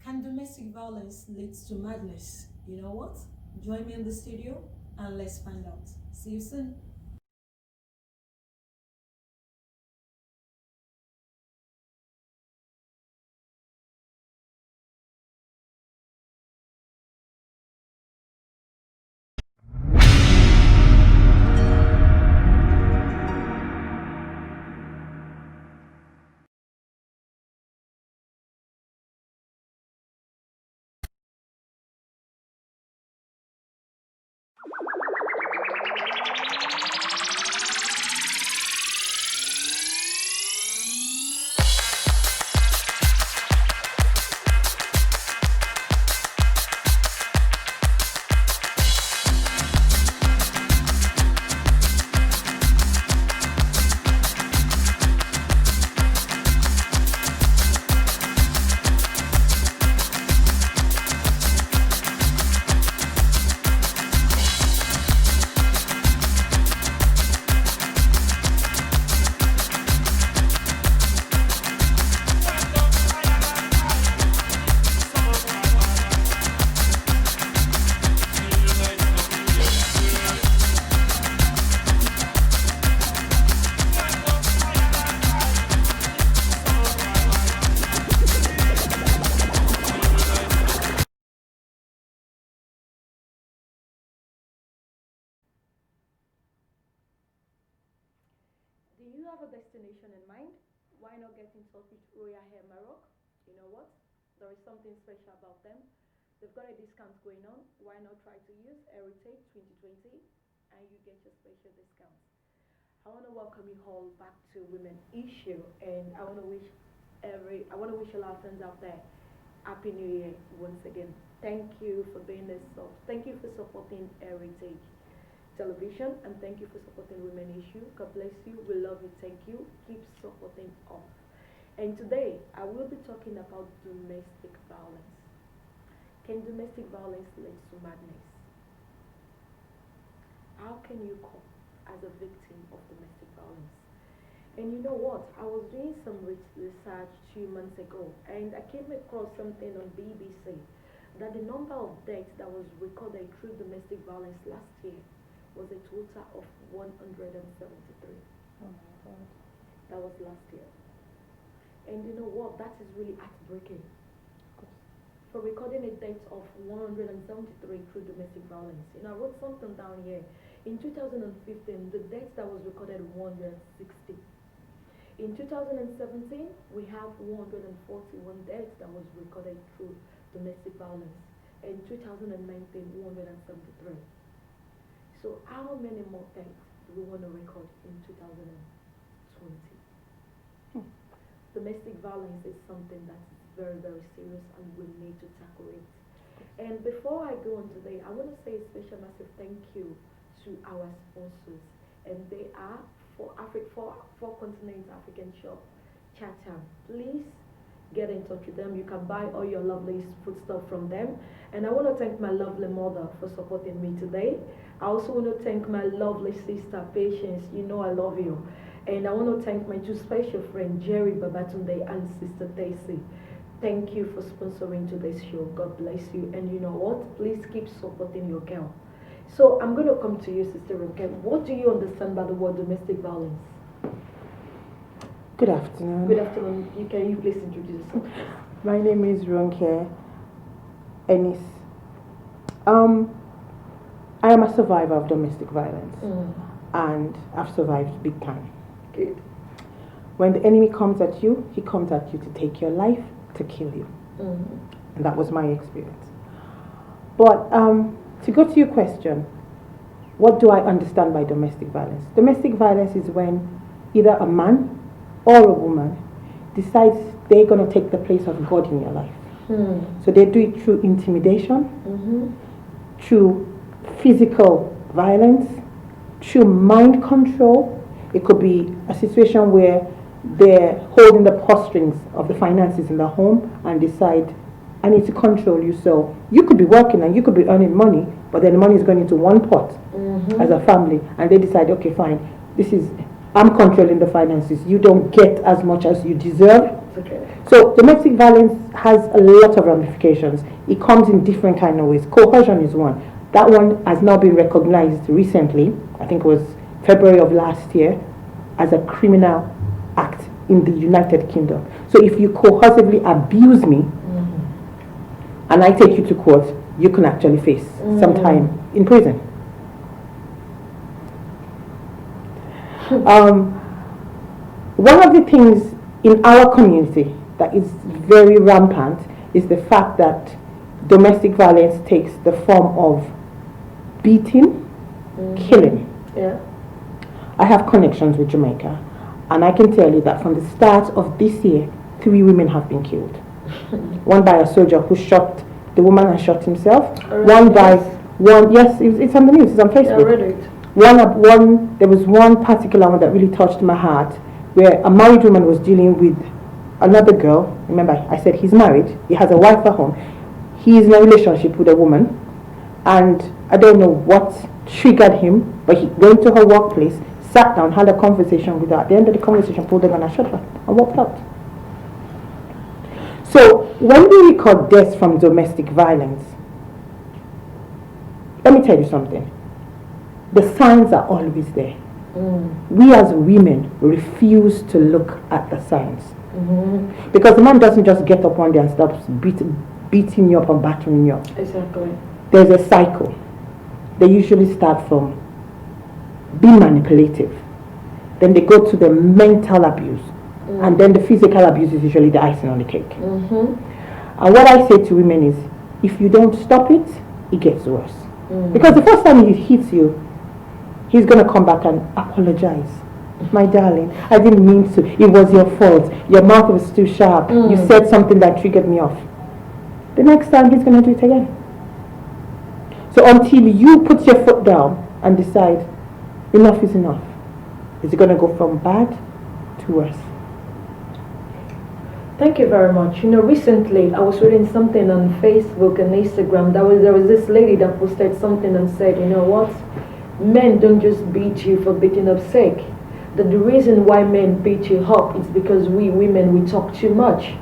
Can domestic violence lead to madness? You know what? Join me in the studio and let's find out. See you soon. Do you have a destination in mind? Why not get in touch with Royal Hair Maroc? You know what? There is something special about them. They've got a discount going on. Why not try to use Heritage 2020 and you get your special discount? I want to welcome you all back to Women Issue, and I want to wish a lot of friends out there Happy New Year once again. Thank you for being this so. Thank you for supporting Heritage Television, and thank you for supporting Women Issue. God bless you. We love you. Thank you. Keep supporting us. And today I will be talking about domestic violence. Can domestic violence lead to madness? How can you cope as a victim of domestic violence? And you know what? I was doing some research 2 months ago, and I came across something on BBC that the number of deaths that was recorded through domestic violence last year was a total of 173. Oh my God. That was last year. And you know what? That is really heartbreaking. For recording a death of 173 through domestic violence. You know, I wrote something down here. In 2015, the deaths that was recorded 160. In 2017, we have 141 deaths that was recorded through domestic violence. In 2019, 173. So how many more deaths do we want to record in 2020? Domestic violence is something that is very, very serious, and we need to tackle it. And before I go on today, I want to say a special massive thank you to our sponsors, and they are four continents African shop, Chatham. Please get in touch with them. You can buy all your lovely foodstuff from them. And I want to thank my lovely mother for supporting me today. I also want to thank my lovely sister, Patience. You know I love you. And I want to thank my two special friends, Jerry Babatunde and Sister Daisy. Thank you for sponsoring today's show. God bless you. And you know what? Please keep supporting your girl. So I'm going to come to you, Sister Ronke. What do you understand by the word domestic violence? Good afternoon. Good afternoon. Can you please introduce yourself? My name is Ronke Ennis. I am a survivor of domestic violence, and I've survived big time. Good. When the enemy comes at you, he comes at you to take your life, to kill you. And that was my experience. But to go to your question, what do I understand by domestic violence? Domestic violence is when either a man or a woman decides they're going to take the place of God in your life. So they do it through intimidation, through physical violence, through mind control. It could be a situation where they're holding the purse strings of the finances in the home and decide, I need to control you. So you could be working and you could be earning money, but then the money is going into one pot as a family, and they decide, okay, fine, I'm controlling the finances. You don't get as much as you deserve. Okay. So domestic violence has a lot of ramifications. It comes in different kind of ways. Coercion is one. That one has now been recognized recently, I think it was February of last year, as a criminal act in the United Kingdom. So if you coercively abuse me and I take you to court, you can actually face some time in prison. One of the things in our community that is very rampant is the fact that domestic violence takes the form of beating, killing. Yeah. I have connections with Jamaica, and I can tell you that from the start of this year, 3 women have been killed. One by a soldier who shot the woman and shot himself. One by one. Yes, it's on the news. It's on Facebook. I read it. One. There was one particular one that really touched my heart, where a married woman was dealing with another girl. Remember, I said he's married. He has a wife at home. He is in a relationship with a woman, and I don't know what triggered him, but he went to her workplace, sat down, had a conversation with her. At the end of the conversation, pulled the gun and shot her and walked out. So when we record deaths from domestic violence, let me tell you something. The signs are always there. We as women refuse to look at the signs. Because the man doesn't just get up one day and start beating you up and battering you up. Exactly. There's a cycle. They usually start from being manipulative. Then they go to the mental abuse. And then the physical abuse is usually the icing on the cake. And what I say to women is, if you don't stop it, it gets worse. Because the first time he hits you, he's going to come back and apologize. My darling, I didn't mean to. It was your fault. Your mouth was too sharp. You said something that triggered me off. The next time he's going to do it again. So until you put your foot down and decide, enough is enough, is it going to go from bad to worse? Thank you very much. You know, recently I was reading something on Facebook and Instagram. There was this lady that posted something and said, you know what? Men don't just beat you for beating up sick. The reason why men beat you up is because we women, we talk too much.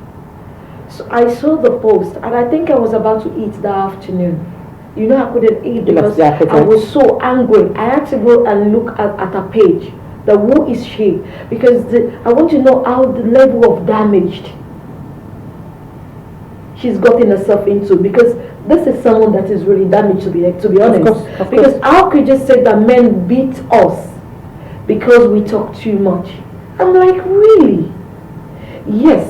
So I saw the post and I think I was about to eat that afternoon. You know, I couldn't eat because I was so angry. I had to go and look at her page. The who is she? Because I want to know how the level of damage she's gotten herself into, because this is someone that is really damaged, to be honest. Of course. Because how could you say that men beat us because we talk too much? I'm like, really? Yes,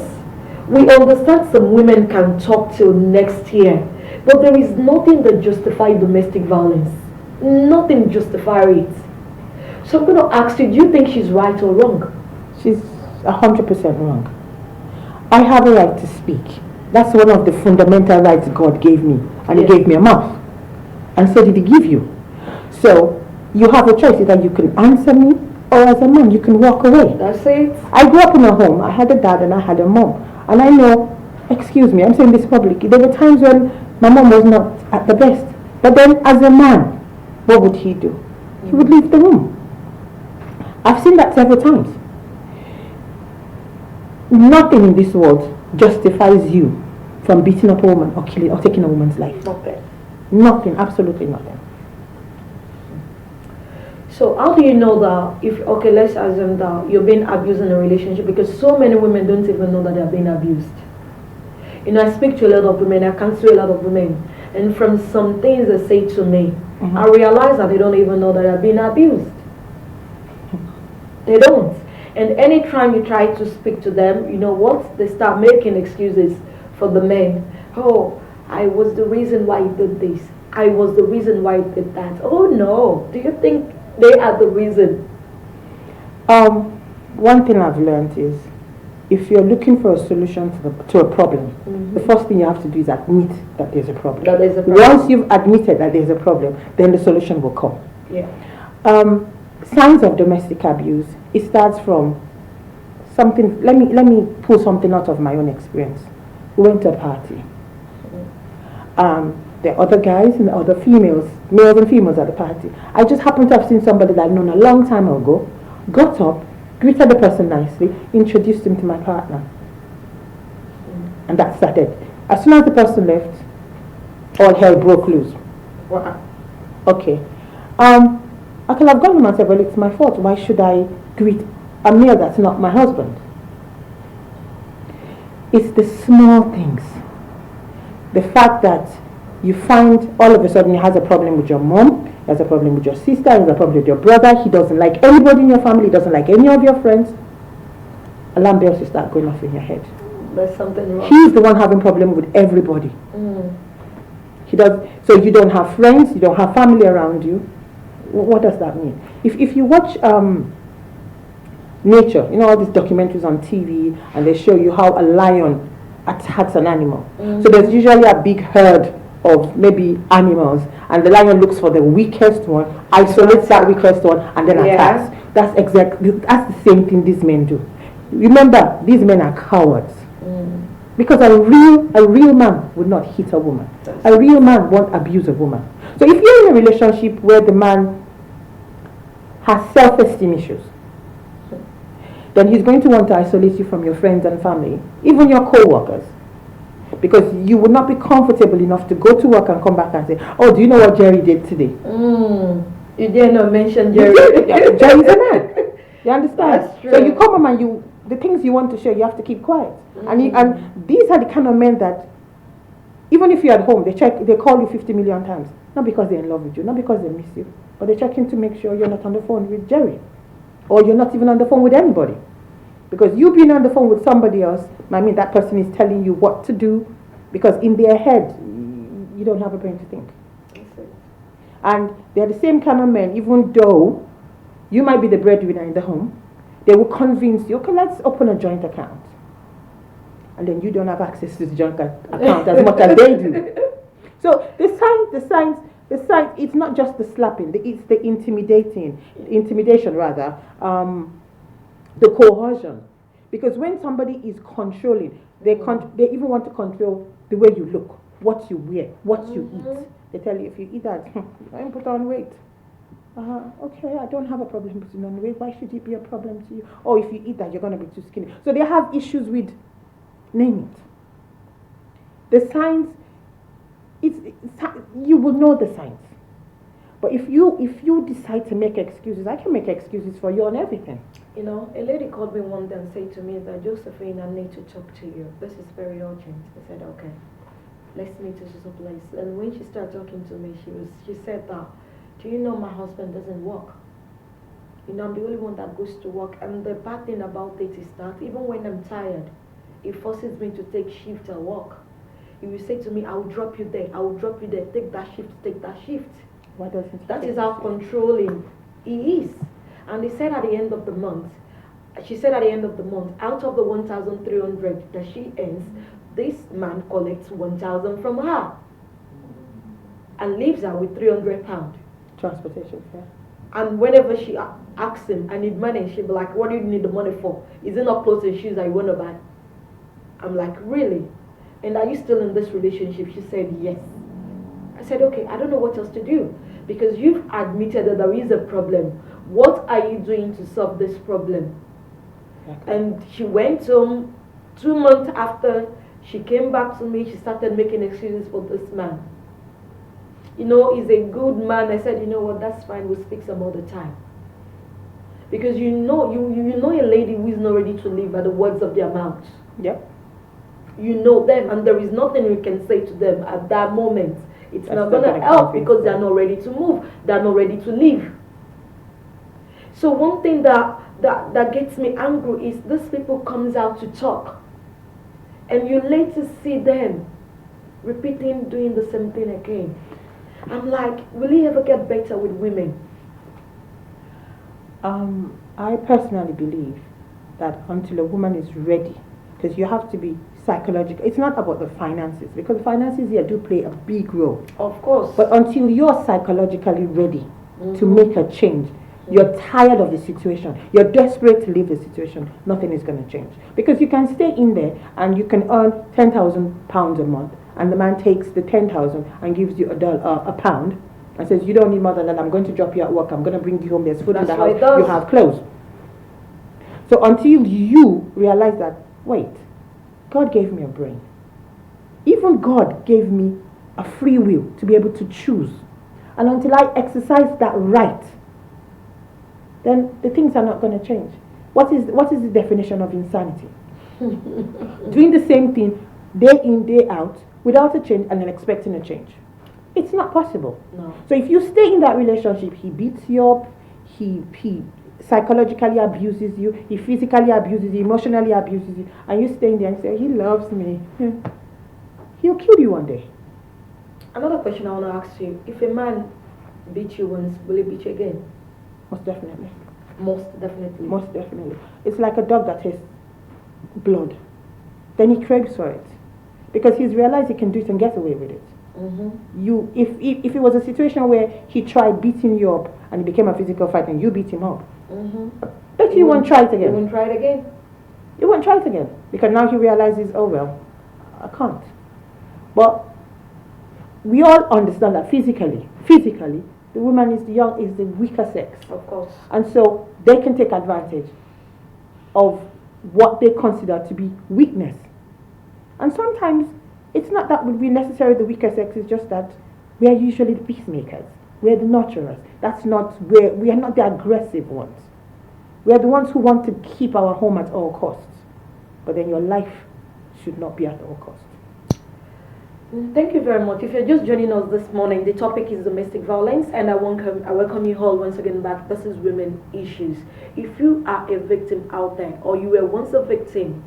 we understand some women can talk till next year, but there is nothing that justifies domestic violence. Nothing justifies it. So I'm going to ask you, do you think she's right or wrong? She's 100% wrong. I have a right to speak. That's one of the fundamental rights God gave me. And He gave me a mouth. And so did He give you. So you have a choice. Either you can answer me, or as a man, you can walk away. That's it. I grew up in a home. I had a dad and I had a mom. And I know, excuse me, I'm saying this publicly, there were times when my mom was not at the best. But then as a man, what would he do? He would leave the room. I've seen that several times. Nothing in this world justifies you from beating up a woman or killing or taking a woman's life. Okay. Nothing, absolutely nothing. So how do you know that if, okay, let's assume that you're being abused in a relationship, because so many women don't even know that they're being abused. You know, I speak to a lot of women, I counsel a lot of women, and from some things they say to me, I realize that they don't even know that they're being abused. They don't. And anytime you try to speak to them, you know what? They start making excuses for the men. Oh, I was the reason why he did this. I was the reason why he did that. Oh no. Do you think they are the reason? One thing I've learned is, if you're looking for a solution to a problem, the first thing you have to do is admit that there's a problem. That there's a problem. Once you've admitted that there's a problem, then the solution will come. Yeah. Signs of domestic abuse, it starts from something. Let me pull something out of my own experience. We went to a party. There are other guys and other females, males and females at the party. I just happened to have seen somebody that I'd known a long time ago, got up, greeted the person nicely, introduced him to my partner. And that started. As soon as the person left, all hell broke loose. Okay. I could have gone to myself, well, it's my fault. Why should I greet a male that's not my husband? It's the small things. The fact that you find all of a sudden he has a problem with your mom, he has a problem with your sister, he has a problem with your brother, he doesn't like anybody in your family, he doesn't like any of your friends. Alarm bells will start going off in your head. There's something wrong. He's the one having problem with everybody. He does. So you don't have friends, you don't have family around you. What does that mean? If you watch nature, you know all these documentaries on TV, and they show you how a lion attacks an animal. So there's usually a big herd of maybe animals, and the lion looks for the weakest one, isolates that weakest one, and then attacks. That's the same thing these men do. Remember, these men are cowards. Because a real man would not hit a woman. A real man won't abuse a woman. So if you're in a relationship where the man has self-esteem issues, then he's going to want to isolate you from your friends and family, even your co-workers. Because you would not be comfortable enough to go to work and come back and say, oh, do you know what Jerry did today? You dare not mention Jerry. Jerry's a man. You understand? That's true. So you come home and the things you want to share, you have to keep quiet. And these are the kind of men that, even if you're at home, they call you 50 million times. Not because they're in love with you, not because they miss you, but they're checking to make sure you're not on the phone with Jerry. Or you're not even on the phone with anybody. Because you being on the phone with somebody else might mean that person is telling you what to do, because in their head, you don't have a brain to think. And they're the same kind of men, even though you might be the breadwinner in the home, they will convince you, okay, let's open a joint account. And then you don't have access to the joint account as much as they do. So the signs, it's not just the slapping, it's the intimidation rather, the coercion. Because when somebody is controlling, they even want to control the way you look, what you wear, what you eat. They tell you, if you eat that, don't put on weight. Okay, I don't have a problem putting on weight. Why should it be a problem to you? Or if you eat that, you're going to be too skinny. So they have issues with, name it. The signs, you will know the signs. But if you decide to make excuses, I can make excuses for you on everything. You know, a lady called me one day and said to me that, Josephine, I need to talk to you. This is very urgent. I said, okay, let's meet at this place. And when she started talking to me, she said that, do you know my husband doesn't work? You know, I'm the only one that goes to work. And the bad thing about it is that even when I'm tired, it forces me to take shift at work. He will say to me, I will drop you there, I will drop you there, take that shift, take that shift. Why doesn't that is how controlling he is. And he said at the end of the month, she said at the end of the month, out of the 1,300 that she earns, this man collects 1,000 from her and leaves her with 300 pounds. Transportation fare. And whenever she asks him, I need money, she'll be like, what do you need the money for? Is it not clothes and shoes that you want to buy? I'm like, really? And are you still in this relationship? She said, yes. I said, okay, I don't know what else to do, because you've admitted that there is a problem. What are you doing to solve this problem? Okay. And she went home. 2 months after, she came back to me. She started making excuses for this man. You know, he's a good man. I said, you know what, that's fine. We'll speak some other time. Because you know a lady who is not ready to live by the words of their mouth. Yep. You know them, and there is nothing you can say to them at that moment. It's not going to help, because they're not ready to move. They're not ready to live. So one thing that gets me angry is these people comes out to talk, and you later see them repeating, doing the same thing again. I'm like, will he ever get better with women? I personally believe that until a woman is ready, because you have to be psychological. It's not about the finances, because finances here do play a big role. Of course. But until you're psychologically ready to make a change, you're tired of the situation, you're desperate to leave the situation, nothing is going to change. Because you can stay in there and you can earn £10,000 a month, and the man takes the 10,000 and gives you a pound and says, you don't need more than that, I'm going to drop you at work, I'm going to bring you home, there's food in the house, you have clothes. So until you realize that, wait, God gave me a brain, Even God gave me a free will to be able to choose. And until I exercise that right, then the things are not going to change. What is the definition of insanity? Doing the same thing day in, day out, without a change and then expecting a change. It's not possible. No. So if you stay in that relationship, he beats you up, he psychologically abuses you, he physically abuses you, emotionally abuses you, and you stay in there and say, he loves me. He'll kill you one day. Another question I want to ask you. If a man beats you once, will he beat you again? Most definitely. Most definitely. Most definitely. It's like a dog that tastes blood. Then he craves for it. Because he's realized he can do it and get away with it. Mm-hmm. If it was a situation where he tried beating you up and it became a physical fight and you beat him up, bet you won't try it again. You won't try it again? You won't try it again. Because now he realizes, oh well, I can't. But we all understand that physically, the woman is the weaker sex. Of course. And so they can take advantage of what they consider to be weakness. And sometimes it's not that we necessarily the weaker sex, it's just that we are usually the peacemakers. We are the nurturers. That's not where we are not the aggressive ones. We are the ones who want to keep our home at all costs. But then your life should not be at all costs. Thank you very much. If you're just joining us this morning, the topic is domestic violence, and I welcome you all once again back. This is Women Issues. If you are a victim out there, or you were once a victim,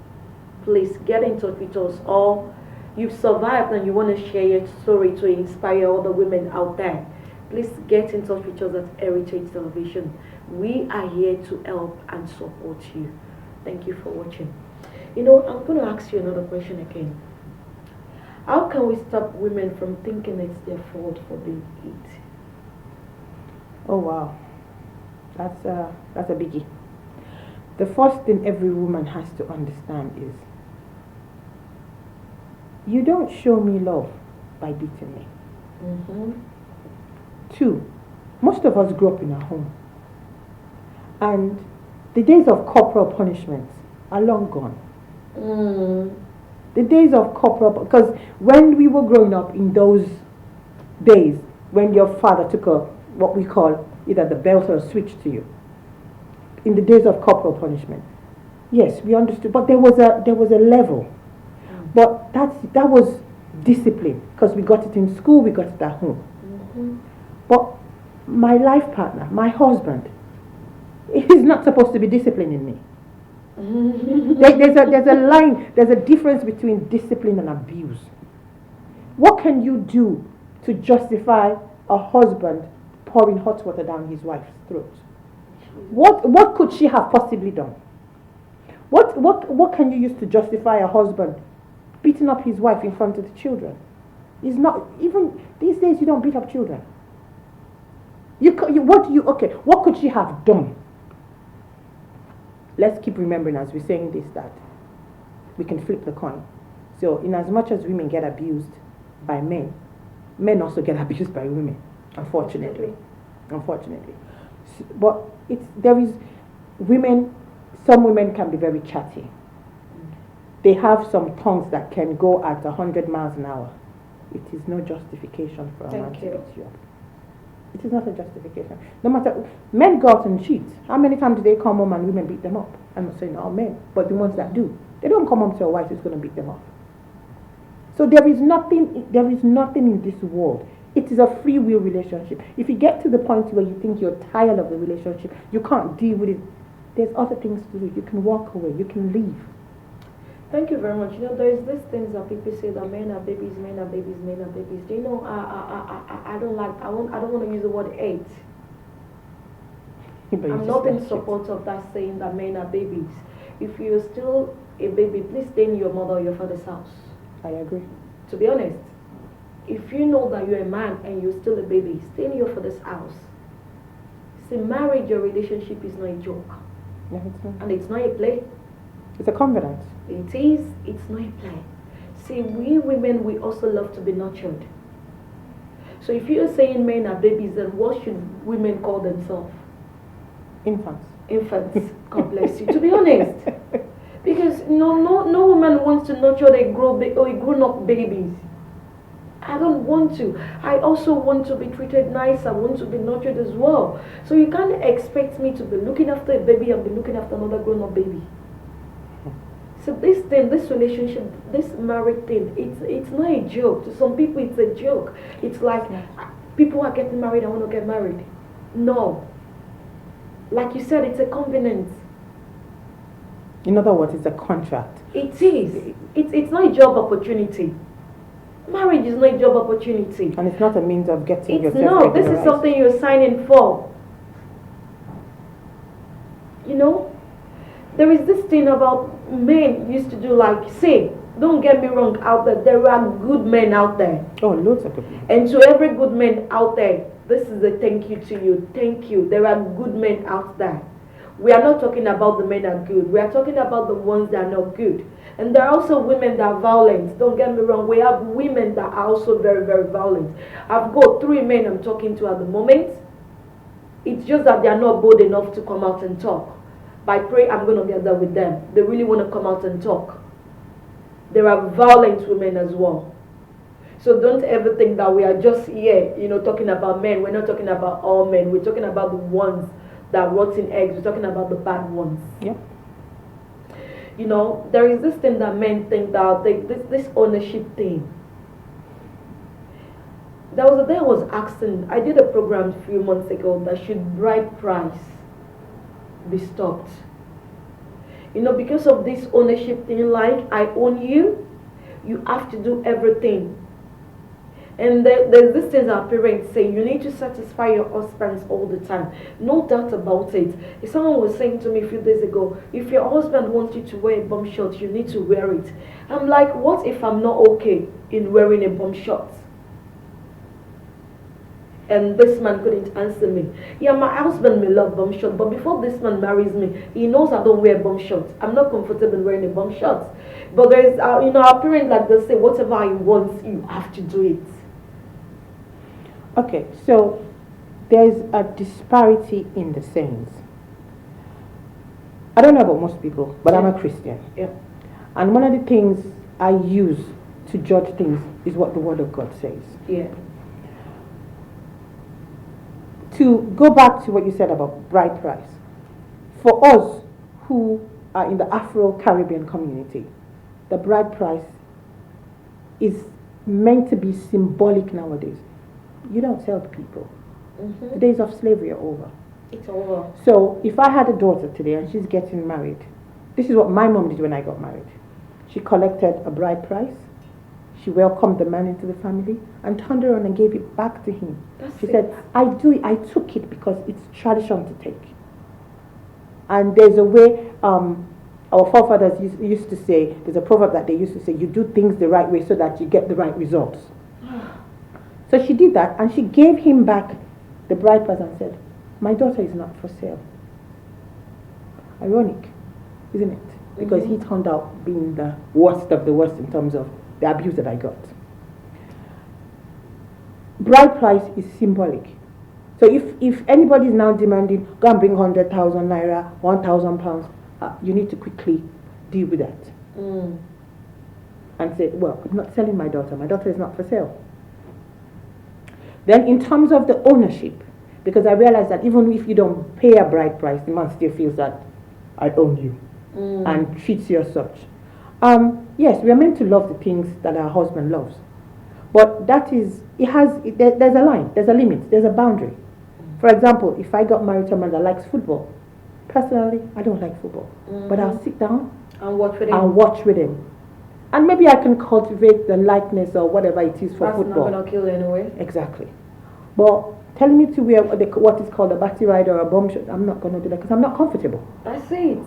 please get in touch with us, or you've survived and you want to share your story to inspire other women out there. Please get in touch with us at Heritage Television. We are here to help and support you. Thank you for watching. I'm going to ask you another question again. How can we stop women from thinking it's their fault for being hit? Oh wow, that's a biggie. The first thing every woman has to understand is, you don't show me love by beating me. Mm-hmm. 2, most of us grew up in a home, and the days of corporal punishment are long gone. The days of corporal, because when we were growing up in those days, when your father took what we call either the belt or a switch to you, in the days of corporal punishment, yes, we understood, but there was a level. But that was discipline, because we got it in school, we got it at home. But my life partner, my husband, he's not supposed to be disciplining me. There's a line, there's a difference between discipline and abuse. What can you do to justify a husband pouring hot water down his wife's throat? What could she have possibly done? What can you use to justify a husband beating up his wife in front of the children? It's not, even these days you don't beat up children. What could she have done? Let's keep remembering as we're saying this that we can flip the coin. So in as much as women get abused by men, men also get abused by women, unfortunately. But some women can be very chatty. They have some tongues that can go at 100 miles an hour. It is no justification for a man to beat you up. It is not a justification. No matter, men go out and cheat. How many times do they come home and women beat them up? I'm not saying all men, but the ones that do. They don't come home to a wife who's going to beat them up. So there is nothing in this world. It is a free will relationship. If you get to the point where you think you're tired of the relationship, you can't deal with it, there's other things to do. You can walk away, you can leave. Thank you very much. There's these things that people say that men are babies, men are babies, men are babies. I don't want to use the word hate. I'm not in support of that saying that men are babies. If you're still a baby, please stay in your mother or your father's house. I agree. To be honest, if you know that you're a man and you're still a baby, stay in your father's house. See, marriage, your relationship is not a joke. No, it's not. And it's not a play. It's a confidence. It is. It's not a play. See, we women, we also love to be nurtured. So if you're saying men are babies, then what should women call themselves? Infants. Infants. God bless you. To be honest. Because Because no woman wants to nurture a grown-up babies. I don't want to. I also want to be treated nice. I want to be nurtured as well. So you can't expect me to be looking after a baby and be looking after another grown-up baby. So this thing, this relationship, this married thing, it's not a joke. To some people, it's a joke. It's like people are getting married. I want to get married. No. Like you said, it's a covenant. In other words, it's a contract. It is. It's not a job opportunity. Marriage is not a job opportunity. And it's not a means of getting yourself No, this is regularized. something you're signing for. You know? There is this thing about men used to do, like, say, don't get me wrong out there are good men out there. Oh, loads of people. And to every good man out there, this is a thank you to you. Thank you. There are good men out there. We are not talking about the men that are good. We are talking about the ones that are not good. And there are also women that are violent. Don't get me wrong. We have women that are also very, very violent. I've got 3 men I'm talking to at the moment. It's just that they are not bold enough to come out and talk. But I pray I'm going to get there with them. They really want to come out and talk. There are violent women as well. So don't ever think that we are just here, talking about men. We're not talking about all men. We're talking about the ones that are rotten eggs. We're talking about the bad ones. Yep. There is this thing that men think that this ownership thing. There was a day I was asking, I did a program a few months ago that should bride price be stopped. Because of this ownership thing, like I own you, you have to do everything. And there's this thing our parents say, you need to satisfy your husbands all the time. No doubt about it. If someone was saying to me a few days ago, if your husband wants you to wear a bum short, you need to wear it. I'm like, what if I'm not okay in wearing a bum short? And this man couldn't answer me. Yeah, my husband may love bum short, but before this man marries me, he knows I don't wear bum shorts. I'm not comfortable wearing a bum short. But there's, our parents like they say, whatever he wants, you have to do it. Okay, so there's a disparity in the sayings. I don't know about most people, but I'm a Christian. Yeah. And one of the things I use to judge things is what the Word of God says. Yeah. To go back to what you said about bride price, for us who are in the Afro-Caribbean community, the bride price is meant to be symbolic nowadays. You don't sell to people. Mm-hmm. The days of slavery are over. It's over. So if I had a daughter today and she's getting married, this is what my mom did when I got married. She collected a bride price. She welcomed the man into the family and turned around and gave it back to him. She said, I took it because it's tradition to take. And there's a way, our forefathers used to say, there's a proverb that they used to say, you do things the right way so that you get the right results. So she did that and she gave him back the bride price and said, my daughter is not for sale. Ironic, isn't it? Because he turned out being the worst of the worst in terms of the abuse that I got. Bride price is symbolic. So if anybody is now demanding, go and bring 100,000 naira, 1,000 pounds, you need to quickly deal with that. And say, well, I'm not selling my daughter is not for sale. Then in terms of the ownership, because I realize that even if you don't pay a bride price, the man still feels that I own you and treats you as such. Yes, we are meant to love the things that our husband loves. But that is, there's a line, there's a limit, there's a boundary. For example, if I got married to a man that likes football, personally, I don't like football. But I'll sit down and watch with him. And maybe I can cultivate the likeness or whatever it is for That's football. That's not going to kill anyway. Exactly. But telling me to wear what is called a batty rider or a bum shirt, I'm not going to do that because I'm not comfortable. That's it.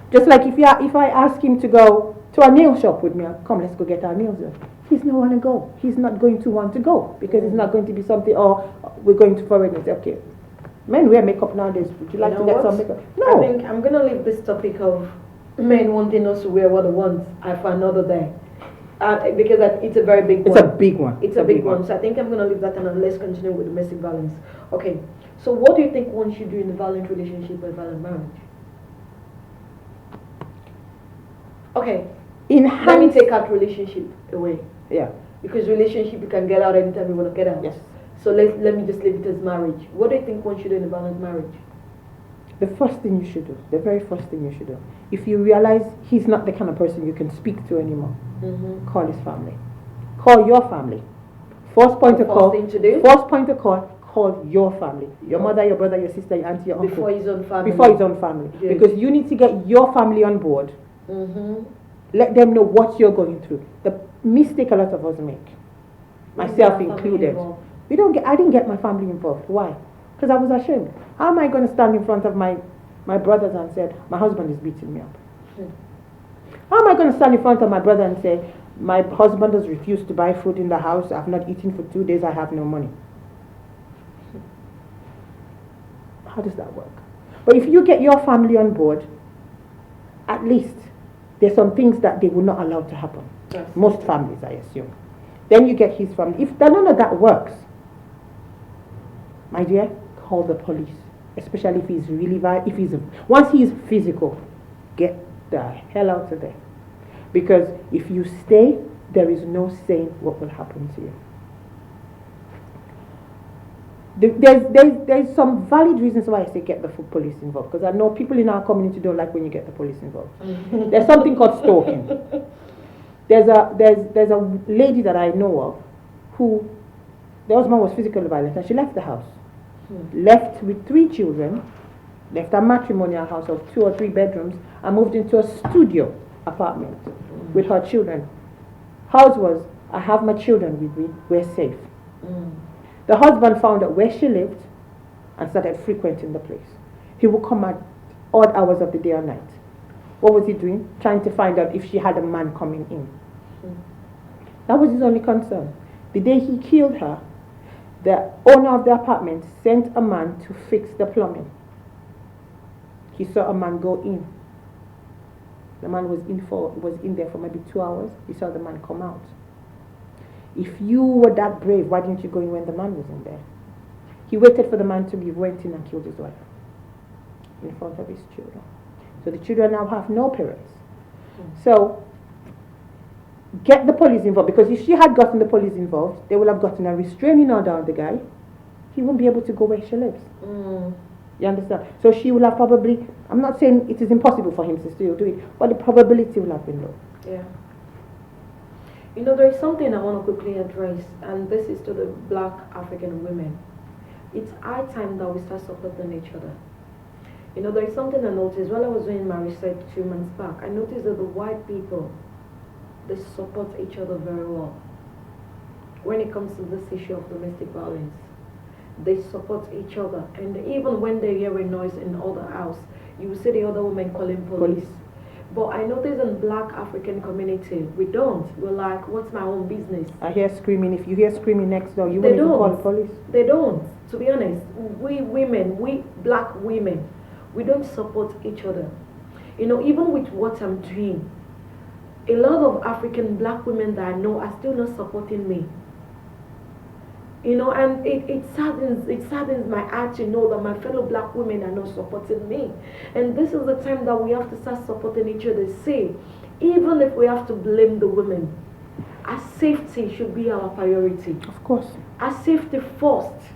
Just like if I ask him to go to a nail shop with me, come, let's go get our nails done. He's not want to go. He's not going to want to go because it's not going to be something, or we're going to foreign and say, okay, men wear makeup nowadays. Would you like to get some makeup? No. I think I'm going to leave this topic of men wanting us to wear what they want for another day. Because it's a very big one. It's a big one. It's a big one. So I think I'm going to leave that and let's continue with domestic violence. Okay. So what do you think one should do in a violent relationship or a violent marriage? Okay. Enhance. Let me take out relationship away. Yeah. Because relationship you can get out anytime you want to get out. Yes. So let me just leave it as marriage. What do you think one should do in a balanced marriage? The first thing you should do, the very first thing you should do, if you realize he's not the kind of person you can speak to anymore, call his family. Call your family. First point of call. Thing to do? First point of call your family. Your mother, your brother, your sister, your auntie, your uncle. Before his own family. Before his own family. Yes. Because you need to get your family on board. Let them know what you're going through. The mistake a lot of us make, myself included. I didn't get my family involved. Why? Because I was ashamed. How am I going to stand in front of my brothers and say, my husband is beating me up? How am I going to stand in front of my brother and say, my husband has refused to buy food in the house, I've not eaten for 2 days, I have no money? How does that work? But if you get your family on board, at least there's some things that they will not allow to happen. Yes. Most families, I assume. Then you get his family. If none of that works, my dear, call the police. Especially if he's really once he's physical, get the hell out of there. Because if you stay, there is no saying what will happen to you. There's some valid reasons why I say get the police involved. Because I know people in our community don't like when you get the police involved. There's something called stalking. There's a lady that I know of who the husband was physically violent and she left the house. Left with 3 children, left a matrimonial house of 2 or 3 bedrooms and moved into a studio apartment with her children. Hers was, I have my children with me, we're safe. The husband found out where she lived and started frequenting the place. He would come at odd hours of the day or night. What was he doing? Trying to find out if she had a man coming in. That was his only concern. The day he killed her, the owner of the apartment sent a man to fix the plumbing. He saw a man go in. The man was in there for maybe 2 hours. He saw the man come out. If you were that brave, why didn't you go in when the man was in there? He waited for the man to leave, went in and killed his wife in front of his children. So the children now have no parents. So get the police involved, because if she had gotten the police involved, they would have gotten a restraining order on the guy. He won't be able to go where she lives. You understand? So she will have probably, I'm not saying it is impossible for him to still do it, but the probability will have been low. Yeah. You know, there is something I want to quickly address, and this is to the Black African women. It's high time that we start supporting each other. You know, there is something I noticed while I was doing my research 2 months back. I noticed that the white people, they support each other very well. When it comes to this issue of domestic violence, they support each other. And even when they hear a noise in the other house, you will see the other woman calling police. But I notice in Black African community, we don't. We're like, what's my own business? I hear screaming. If you hear screaming next door, you won't even call the police. They don't. To be honest, we women, we Black women, we don't support each other. You know, even with what I'm doing, a lot of African Black women that I know are still not supporting me. You know, and it saddens my heart to know that my fellow Black women are not supporting me. And this is the time that we have to start supporting each other. Say, even if we have to blame the women, our safety should be our priority. Of course. Our safety first.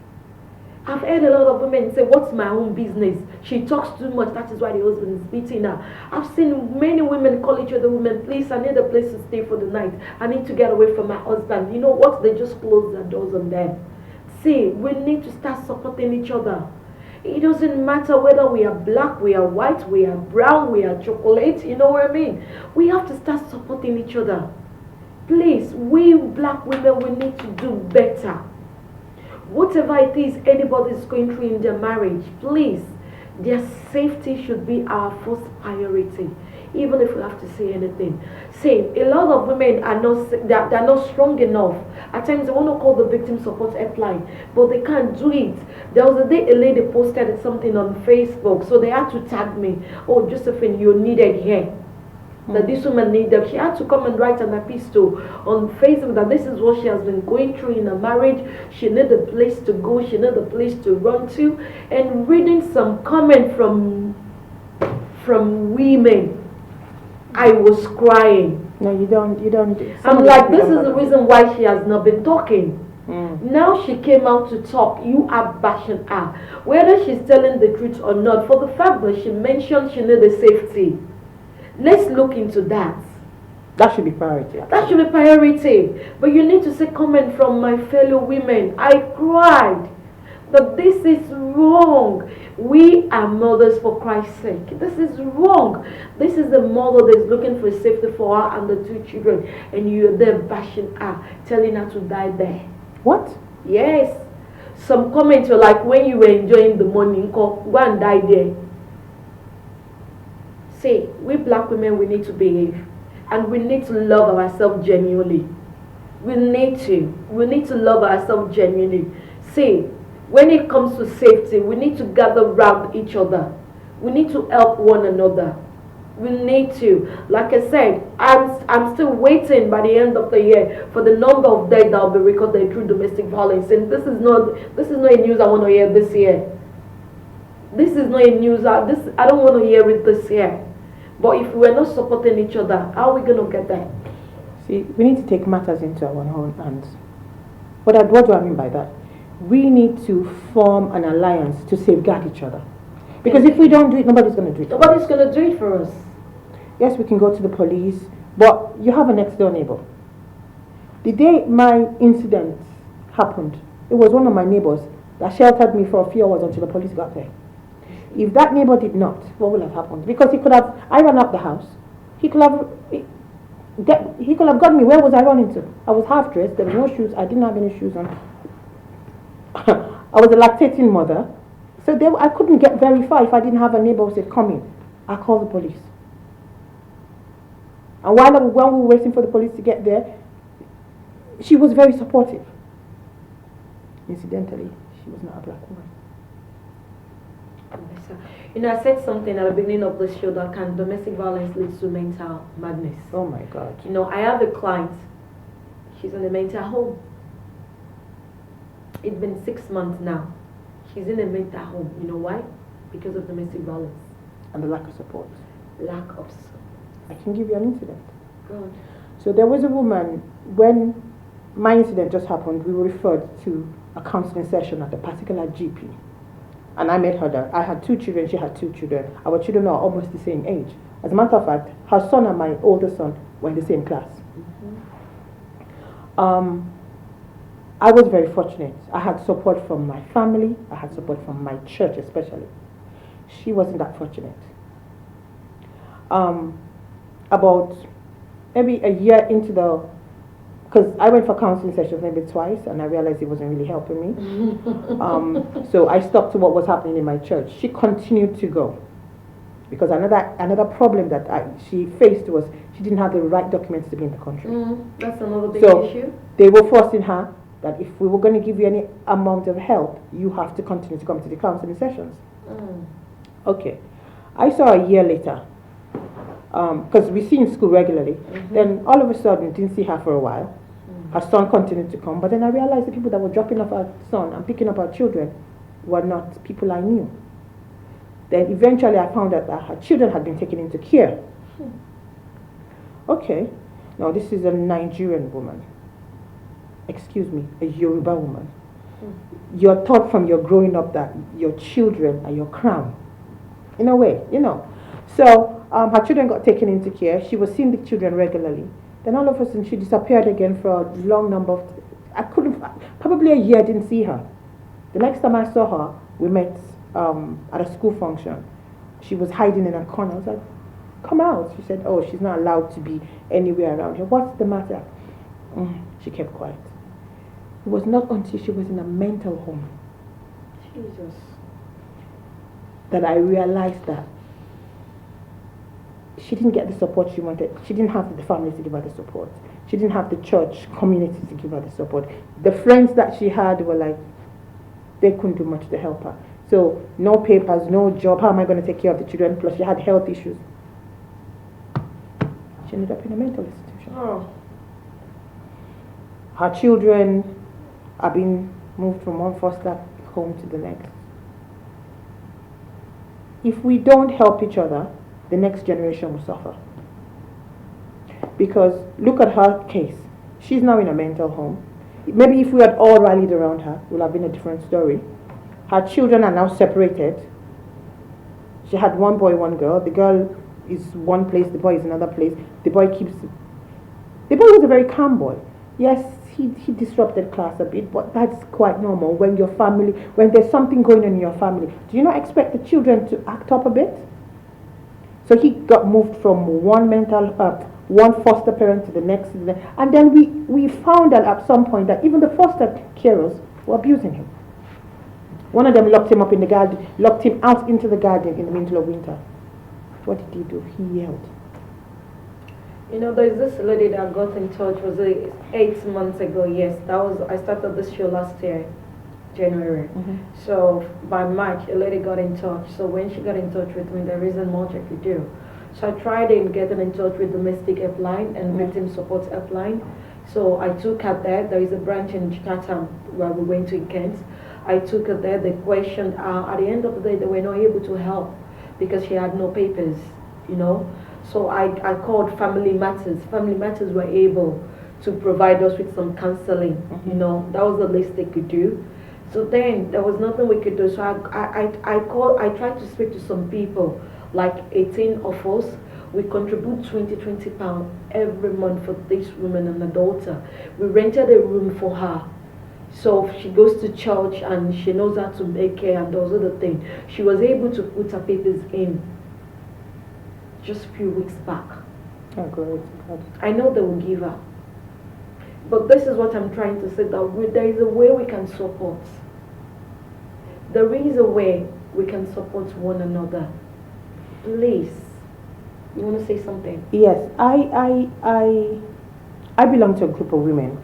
I've heard a lot of women say, what's my own business? She talks too much, that is why the husband is beating her. I've seen many women call each other, women, please, I need a place to stay for the night. I need to get away from my husband. You know what? They just close their doors on them. See, we need to start supporting each other. It doesn't matter whether we are Black, we are white, we are brown, we are chocolate, you know what I mean? We have to start supporting each other. Please, we Black women, we need to do better. Whatever it is anybody is going through in their marriage, please, their safety should be our first priority, even if we have to say anything. See, a lot of women are they're not strong enough. At times they want to call the victim support helpline, but they can't do it. There was a day a lady posted something on Facebook, so they had to tag me. Oh, Josephine, you're needed here. That this woman needed. She had to come and write an epistle on Facebook that this is what she has been going through in her marriage. She needed a place to go. She needed a place to run to. And reading some comment from women, I was crying. No, you don't. I'm like, this is the reason why she has not been talking. Mm. Now she came out to talk. You are bashing her. Whether she's telling the truth or not, for the fact that she mentioned she needed safety, let's look into that. That should be priority. That should be priority. But you need to say comment from my fellow women. I cried. But this is wrong. We are mothers, for Christ's sake. This is wrong. This is the mother that's looking for safety for her and the 2 children, and you're there bashing her, telling her to die there. What? Yes. Some comments were like, when you were enjoying the morning, go and die there. See, we black women, we need to behave, and we need to love ourselves genuinely. We need to love ourselves genuinely. See, when it comes to safety, we need to gather around each other. We need to help one another. We need to. Like I said, I'm still waiting by the end of the year for the number of deaths that will be recorded through domestic violence. And this is not a news I want to hear this year. This is not a news. I don't want to hear it this year. But if we're not supporting each other, how are we going to get there? See, we need to take matters into our own hands. What do I mean by that? We need to form an alliance to safeguard each other. Because if we don't do it, nobody's going to do it. Nobody's going to do it for us. Yes, we can go to the police, but you have a next door neighbor. The day my incident happened, it was one of my neighbors that sheltered me for a few hours until the police got there. If that neighbor did not, what would have happened? Because I ran up the house. He could have got me. Where was I running to? I was half dressed. There was no shoes. I didn't have any shoes on. I was a lactating mother. So I couldn't get very far if I didn't have a neighbor who said, come in. I called the police. And while we were waiting for the police to get there, she was very supportive. Incidentally, she was not a black woman. You know, I said something at the beginning of the show that domestic violence leads to mental madness. Oh my God. You know, I have a client. She's in a mental home. It's been 6 months now. She's in a mental home. You know why? Because of domestic violence. And the lack of support. Lack of support. I can give you an incident. Good. So there was a woman, when my incident just happened, we were referred to a counseling session at a particular GP. And I met her there. I had 2 children, she had 2 children. Our children are almost the same age. As a matter of fact, her son and my older son were in the same class. Mm-hmm. I was very fortunate. I had support from my family. I had support from my church especially. She wasn't that fortunate. About maybe a year into because I went for counseling sessions maybe twice and I realized it wasn't really helping me. So I stuck to what was happening in my church. She continued to go because another problem that she faced was she didn't have the right documents to be in the country. That's another big So issue. they were forcing her that if we were going to give you any amount of help, you have to continue to come to the counseling sessions. Okay. I saw a year later, because we see in school regularly, then all of a sudden didn't see her for a while. Her son continued to come, but then I realized the people that were dropping off our son and picking up our children were not people I knew. Then eventually I found out that her children had been taken into care. Okay, now this is a Nigerian woman. Excuse me, a Yoruba woman. You're taught from your growing up that your children are your crown. In a way, you know. So her children got taken into care. She was seeing the children regularly. Then all of a sudden she disappeared again for a long number of, probably a year I didn't see her. The next time I saw her, we met at a school function. She was hiding in a corner. I was like, come out. She said, oh, she's not allowed to be anywhere around here. What's the matter? She kept quiet. It was not until she was in a mental home Jesus. that I realized that she didn't get the support she wanted. She didn't have the family to give her the support. She didn't have the church community to give her the support. The friends that she had were like, they couldn't do much to help her. So no papers, no job. How am I going to take care of the children? Plus she had health issues. She ended up in a mental institution. Oh. Her children are being moved from one foster home to the next. If we don't help each other, the next generation will suffer. Because look at her case. She's now in a mental home. Maybe if we had all rallied around her, it would have been a different story. Her children are now separated. She had one boy, one girl. The girl is one place, the boy is another place. The boy was a very calm boy. Yes, he disrupted class a bit, but that's quite normal when when there's something going on in your family. Do you not expect the children to act up a bit? So he got moved from one foster parent to the next, and then we found out at some point that even the foster carers were abusing him. One of them locked him up in the garden, locked him out into the garden in the middle of winter. What did he do? He yelled. There's this lady that got in touch, was it 8 months ago? Yes, I started this show last year, January. Mm-hmm. So by March, a lady got in touch. So when she got in touch with me, there isn't much I could do. So I tried getting in touch with domestic helpline and victim support helpline. So I took her there. There is a branch in Chatham where we went to in Kent. I took her there. The question, at the end of the day, they were not able to help because she had no papers, So I called Family Matters. Family Matters were able to provide us with some counseling. Mm-hmm. That was the least they could do. So then there was nothing we could do. So I tried to speak to some people, like 18 of us. We contribute 20 pounds every month for this woman and her daughter. We rented a room for her. So she goes to church and she knows how to make hair and those other things. She was able to put her papers in just a few weeks back. Oh, great. I know they will give her. But this is what I'm trying to say, that there is a way we can support. There is a way we can support one another. Please. You want to say something? Yes, I belong to a group of women,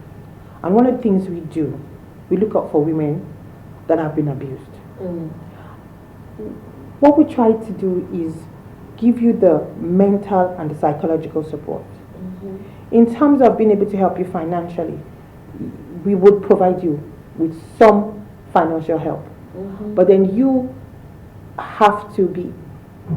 and one of the things we do, we look out for women that have been abused. What we try to do is give you the mental and the psychological support. In terms of being able to help you financially, we would provide you with some financial help. But then you have to be,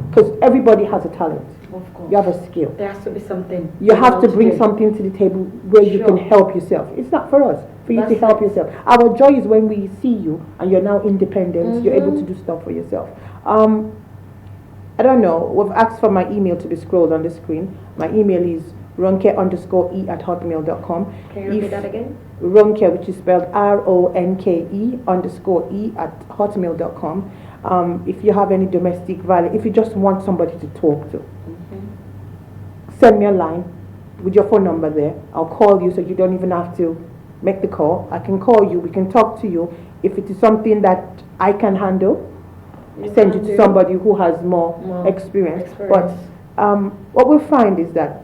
because everybody has a talent. Of course. You have a skill. There has to be something. You have to bring something to the table where you can help yourself. It's not for us, for you to help yourself. Our joy is when we see you and you're now independent, you're able to do stuff for yourself. I don't know, we've asked for my email to be scrolled on the screen. My email is ronke_e@hotmail.com. Can you repeat that again? Ronke, which is spelled RONKE_e@hotmail.com. If you have any domestic violence, if you just want somebody to talk to, send me a line with your phone number there. I'll call you so you don't even have to make the call. I can call you, we can talk to you. If it is something that I can handle, send you to somebody who has more experience. But what we find is that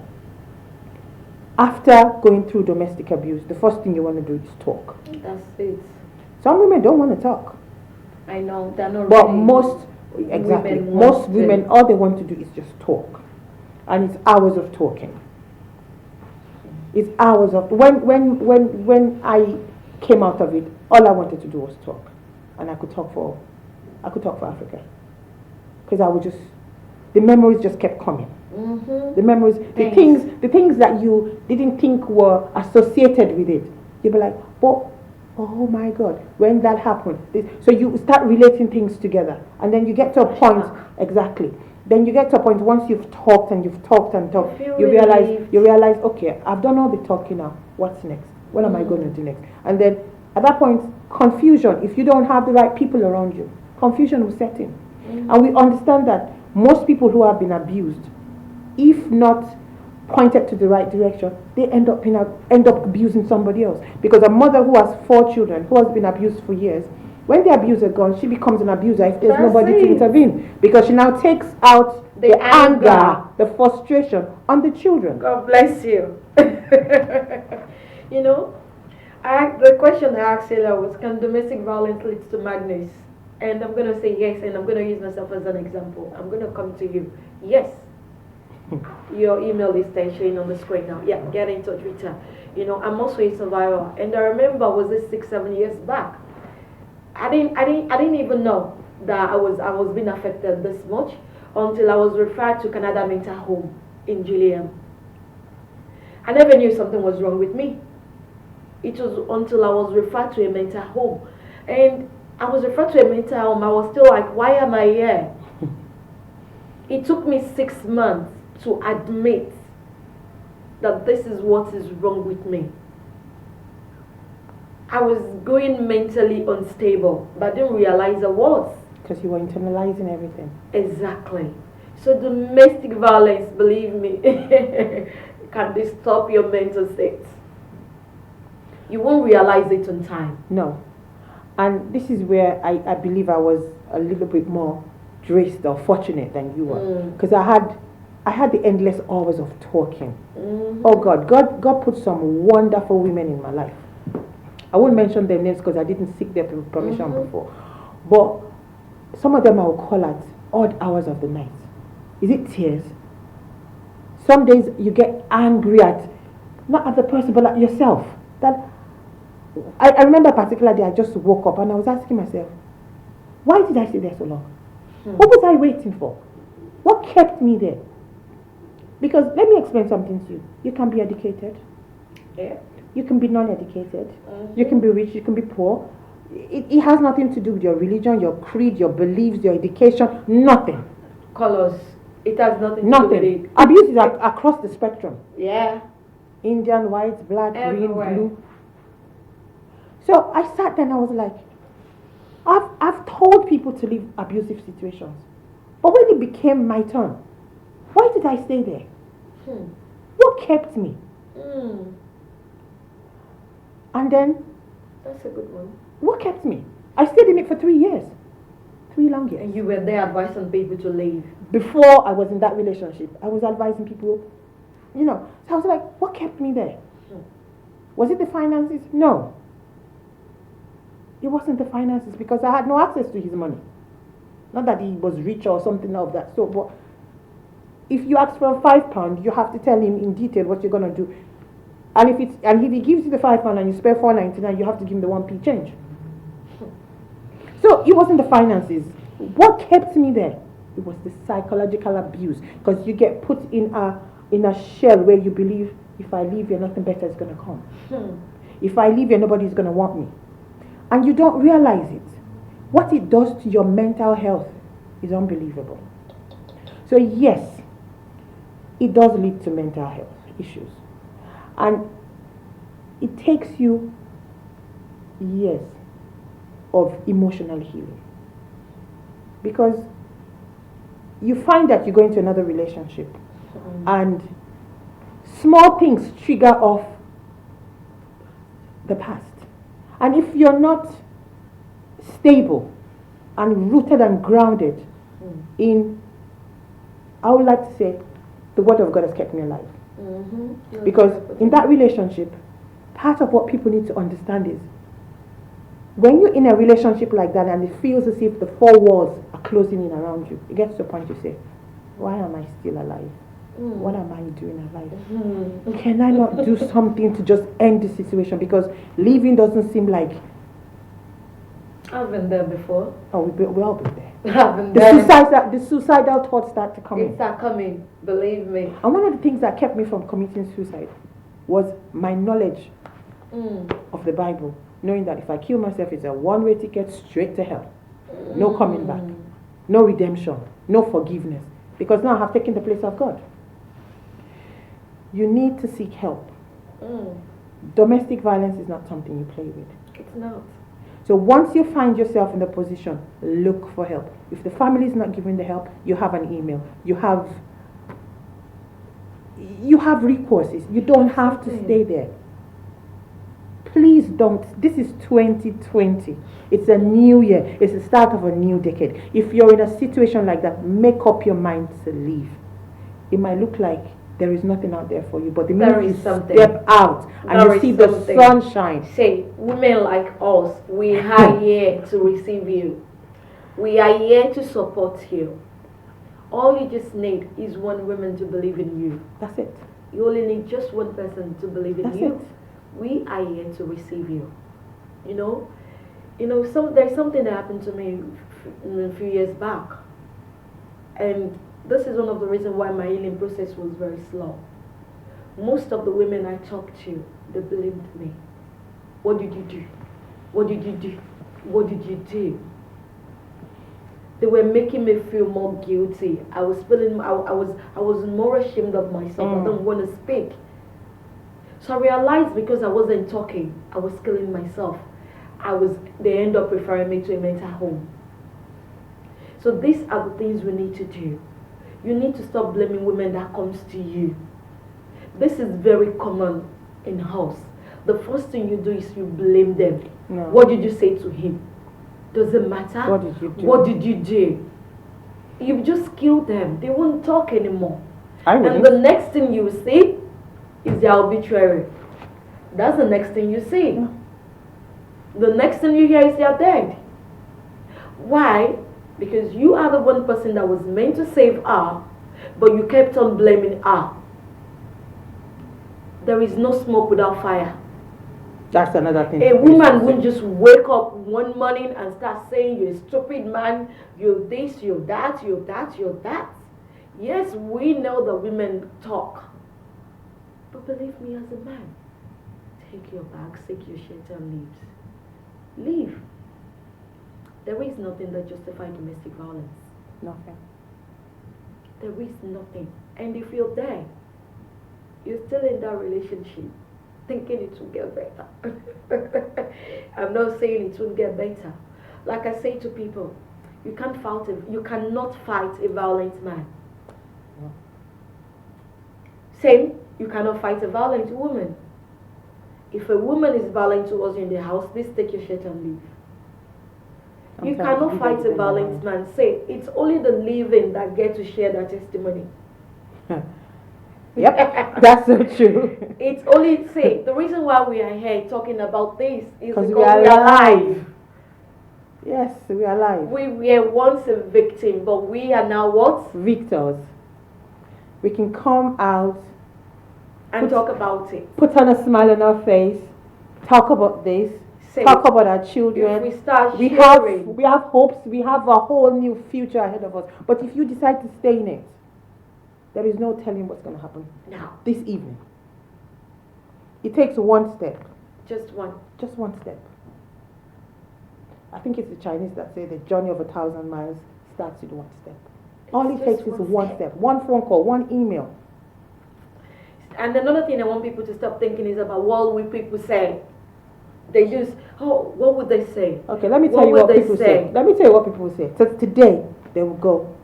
after going through domestic abuse, the first thing you want to do is talk. That's it. Some women don't want to talk. I know, they're not But really most women, all they want to do is just talk. And it's hours of talking. It's hours of, when I came out of it, all I wanted to do was talk. And I could talk for Africa. Because the memories just kept coming. The memories, the things that you didn't think were associated with it. You'd be like, oh my God, when that happened. So you start relating things together. And then you get to a point, exactly. Then you get to a point, once you've talked and talked, you realize, okay, I've done all the talking now. What's next? What am I going to do next? And then at that point, confusion, if you don't have the right people around you, confusion will set in. And we understand that most people who have been abused, if not pointed to the right direction, they end up abusing somebody else. Because a mother who has 4 children, who has been abused for years, when the abuser gone, she becomes an abuser if there's nobody to intervene. Because she now takes out the anger, the frustration on the children. God bless you. The question I asked earlier was, can domestic violence lead to madness? And I'm going to say yes, and I'm going to use myself as an example. I'm going to come to you. Yes. Your email is there showing on the screen now. Yeah, get in touch with her. I'm also a survivor. And I remember, was it 6-7 years back? I didn't even know that I was being affected this much until I was referred to Canada Mental Home in Gilliam. I never knew something was wrong with me. It was until I was referred to a mental home. And I was referred to a mental home. I was still like, why am I here? It took me 6 months to admit that this is what is wrong with me. I was going mentally unstable, but I didn't realize I was. Because you were internalizing everything. Exactly. So domestic violence, believe me, can disturb your mental state. You won't realize it on time. No. And this is where I believe I was a little bit more dressed or fortunate than you were. Because I had the endless hours of talking. Oh God put some wonderful women in my life. I won't mention their names because I didn't seek their permission before. But some of them I will call at odd hours of the night. Is it tears? Some days you get angry at, not at the person, but at yourself. That I remember a particular day I just woke up and I was asking myself, why did I stay there so long? What was I waiting for? What kept me there? Because let me explain something to you. You can be educated. Yeah. You can be non-educated. You can be rich. You can be poor. It has nothing to do with your religion, your creed, your beliefs, your education. Nothing. Colors. It has nothing to do with it. Abuse is across the spectrum. Yeah. Indian, white, black, Everywhere. green, blue. So I sat there and I was like, I've told people to leave abusive situations. But when it became my turn, why did I stay there? What kept me? And then, That's a good one. what kept me? I stayed in it for 3 years. 3 long years. And you were there advising people to leave. Before I was in that relationship, I was advising people, So I was like, what kept me there? Was it the finances? No. It wasn't the finances because I had no access to his money. Not that he was rich or something of that sort, but if you ask for £5, you have to tell him in detail what you're going to do. And if he gives you the £5 and you spare £4.99, you have to give him the 1p change. So it wasn't the finances. What kept me there? It was the psychological abuse, because you get put in a shell where you believe, if I leave here, nothing better is going to come. If I leave here, nobody's going to want me. And you don't realize it. What it does to your mental health is unbelievable. So yes, it does lead to mental health issues. And it takes you years of emotional healing. Because you find that you go into another relationship and small things trigger off the past. And if you're not stable and rooted and grounded in, I would like to say, the word of God has kept me alive. Because in that relationship, part of what people need to understand is, when you're in a relationship like that and it feels as if the 4 walls are closing in around you, it gets to a point you say, why am I still alive? What am I doing alive? Can I not do something to just end the situation? Because leaving doesn't seem like... I've been there before. Oh, we all been there. I've been there. The suicidal thoughts start to come in. It's not coming, believe me. And one of the things that kept me from committing suicide was my knowledge of the Bible. Knowing that if I kill myself, it's a one-way ticket straight to hell. No coming back. No redemption. No forgiveness. Because now I have taken the place of God. You need to seek help. Domestic violence is not something you play with. It's not. So once you find yourself in the position, look for help. If the family is not giving the help, you have an email. You have recourses. You don't have to stay there. Please don't. This is 2020. It's a new year. It's the start of a new decade. If you're in a situation like that, make up your mind to leave. It might look like there is nothing out there for you, but the minute you step out and you see the sunshine. Say, women like us, we are here to receive you. We are here to support you. All you just need is one woman to believe in you. That's it. You only need just one person to believe in That's you. it. We are here to receive you. There's something that happened to me a few years back, and this is one of the reasons why my healing process was very slow. Most of the women I talked to, they blamed me. What did you do? What did you do? What did you do? They were making me feel more guilty. I was feeling, I was more ashamed of myself. I don't want to speak. So I realized because I wasn't talking, I was killing myself. They end up referring me to a mental home. So these are the things we need to do. You need to stop blaming women that comes to you. This is very common in house. The first thing you do is you blame them. No. What did you say to him? Does it matter? What did you do? What did you do? You just killed them. They won't talk anymore. I wouldn't. And the next thing you see is their obituary. That's the next thing you see. Yeah. The next thing you hear is they're dead. Why? Because you are the one person that was meant to save her, but you kept on blaming her. There is no smoke without fire. That's another thing. A woman won't just wake up one morning and start saying you're a stupid man, you're this, you're that, you're that, you're that. Yes, we know that women talk. But believe me, as a man, take your bag, take your shirt and leave. Leave. There is nothing that justifies domestic violence. Nothing. There is nothing. And if you're there, you're still in that relationship, thinking it will get better. I'm not saying it won't get better. Like I say to people, you cannot fight a violent man. No. Same, you cannot fight a violent woman. If a woman is violent towards you in the house, please take your shirt and leave. You cannot fight a violent man. Say, it's only the living that get to share their testimony. Yep, that's so true. It's only, say, the reason why we are here talking about this is because we are alive. Yes, we are alive. We were once a victim, but we are now what? Victors. We can come out and talk about it. Put on a smile on our face. Talk about this. Talk about our children. If we start we sharing, have hopes. We have a whole new future ahead of us. But if you decide to stay in it, there is no telling what's going to happen. Now, this evening. It takes one step. Just one. Just one step. I think it's the Chinese that say the journey of 1,000 miles starts with one step. All it takes is one step. One phone call, one email. And another thing I want people to stop thinking is about what will people say. They use, oh, what would they say? Okay, let me tell you what people say. Let me tell you what people say. So today, they will go,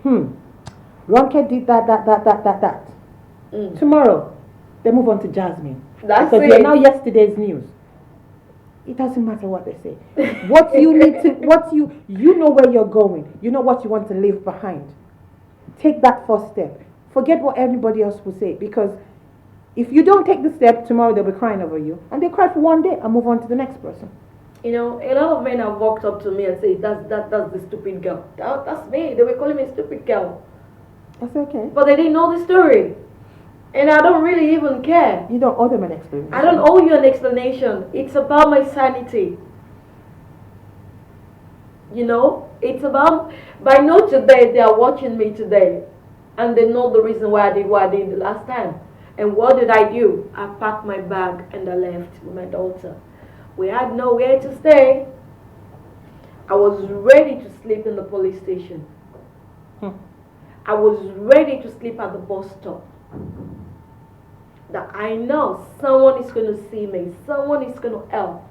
Ronke did that. Tomorrow, they move on to Jasmine. That's because you're now yesterday's news. It doesn't matter what they say. What you need to, you know where you're going. You know what you want to leave behind. Take that first step. Forget what everybody else will say, because if you don't take the step, tomorrow they'll be crying over you. And they cry for one day and move on to the next person. You know, a lot of men have walked up to me and said, that's the stupid girl. That's me. They were calling me a stupid girl. That's okay. But they didn't know the story. And I don't really even care. You don't owe them an explanation. I don't owe you an explanation. It's about my sanity. You know, it's about, by now today, they are watching me today. And they know the reason why I did what I did the last time. And what did I do? I packed my bag and I left with my daughter. We had nowhere to stay. I was ready to sleep in the police station. I was ready to sleep at the bus stop. That I know someone is going to see me. Someone is going to help.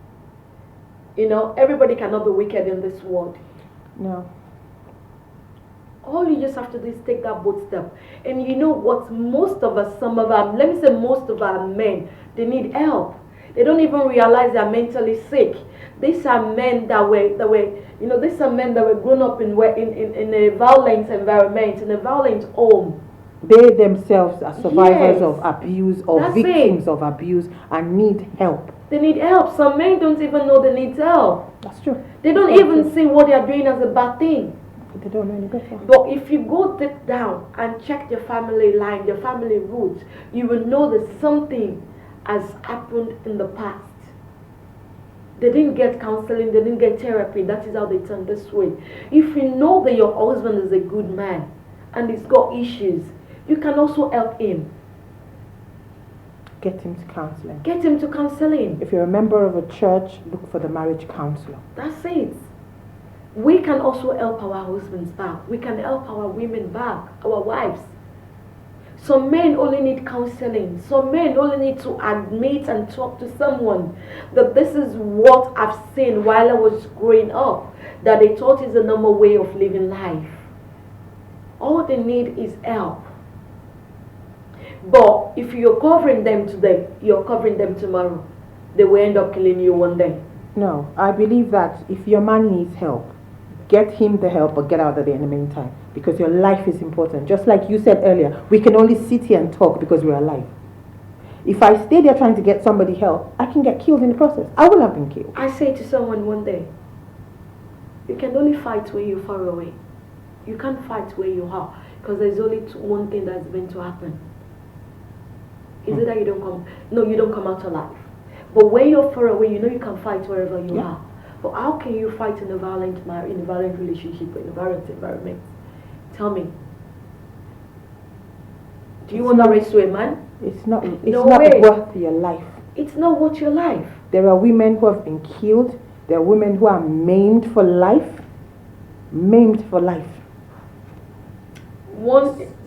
You know, everybody cannot be wicked in this world. No. All you just have to do is take that bold step. And you know what? Most of us, most of our men, they need help. They don't even realize they're mentally sick. These are men that were grown up in a violent environment, in a violent home. They themselves are survivors Yes. of abuse or That's victims of abuse and need help. They need help. Some men don't even know they need help. That's true. They don't even see what they are doing as a bad thing. They don't know any better. But if you go deep down and check their family line, their family roots, you will know that something has happened in the past. They didn't get counseling, they didn't get therapy. That is how they turn this way. If you know that your husband is a good man and he's got issues, you can also help him. Get him to counseling. Get him to counseling. If you're a member of a church, look for the marriage counselor. That's it. We can also help our husbands back. We can help our women back, our wives. Some men only need counseling. Some men only need to admit and talk to someone that this is what I've seen while I was growing up, that they thought is a normal way of living life. All they need is help. But if you're covering them today, you're covering them tomorrow. They will end up killing you one day. No, I believe that if your man needs help, get him the help, but get out of there in the meantime. Because your life is important. Just like you said earlier, we can only sit here and talk because we're alive. If I stay there trying to get somebody help, I can get killed in the process. I will have been killed. I say to someone one day, you can only fight where you're far away. You can't fight where you are. Because there's only one thing that's going to happen. Is it that you don't come out alive. But when you're far away, you know you can fight wherever you are. But how can you fight in a violent relationship, in a violent environment? Tell me. Do you want to rescue a man? It's not No way. worth your life. It's not worth your life. There are women who have been killed. There are women who are maimed for life. Maimed for life.